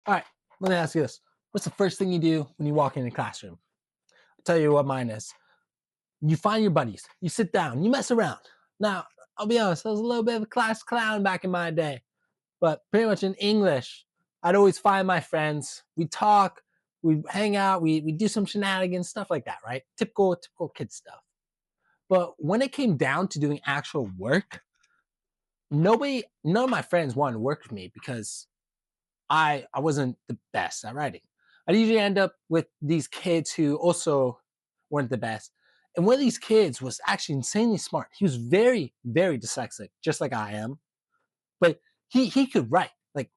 All right, let me ask you this. What's the first thing you do when you walk in a classroom? I'll tell you what mine is. You find your buddies, you sit down, you mess around. Now, I'll be honest, I was a little bit of a class clown back in my day, but pretty much in English, I'd always find my friends. We talk, we hang out, we do some shenanigans, stuff like that, right? Typical kid stuff. But when it came down to doing actual work, none of my friends wanted to work with me because I wasn't the best at writing. I'd usually end up with these kids who also weren't the best. And one of these kids was actually insanely smart. He was very dyslexic, just like I am. But he could write, like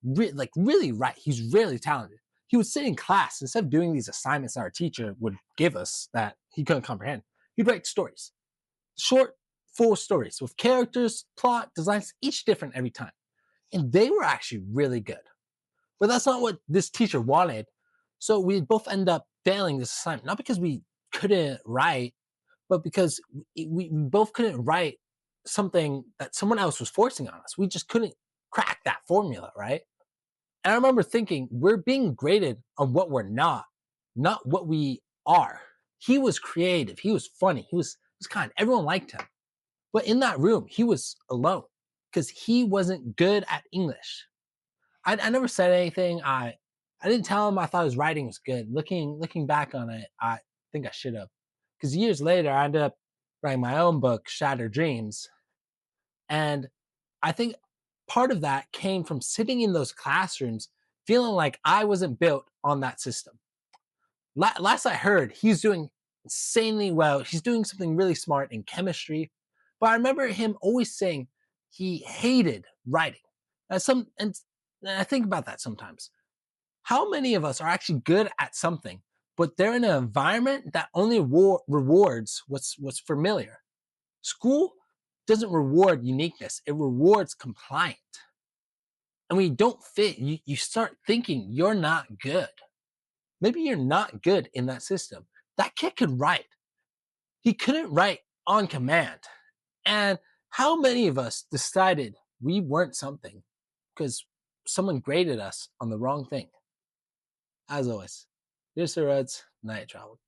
really write. He's really talented. He would sit in class instead of doing these assignments that our teacher would give us that he couldn't comprehend. He'd write stories, short, full stories with characters, plot, designs, each different every time. And they were actually really good. But that's not what this teacher wanted. So we both end up failing this assignment, not because we couldn't write, but because we both couldn't write something that someone else was forcing on us. We just couldn't crack that formula, right? And I remember thinking, we're being graded on what we're not what we are. He was creative. He was funny. He was kind. Everyone liked him. But in that room, he was alone because he wasn't good at English. I never said anything. I didn't tell him I thought his writing was good. Looking back on it, I think I should have. Because years later, I ended up writing my own book, Shattered Dreams, and I think part of that came from sitting in those classrooms, feeling like I wasn't built on that system. Last I heard, he's doing insanely well. He's doing something really smart in chemistry, but I remember him always saying he hated writing. And I think about that sometimes. How many of us are actually good at something, but they're in an environment that only rewards what's familiar? School doesn't reward uniqueness; it rewards compliant. And when you don't fit, you start thinking you're not good. Maybe you're not good in that system. That kid could write. He couldn't write on command. And how many of us decided we weren't something because someone graded us on the wrong thing? As always, here's the roads, night travel.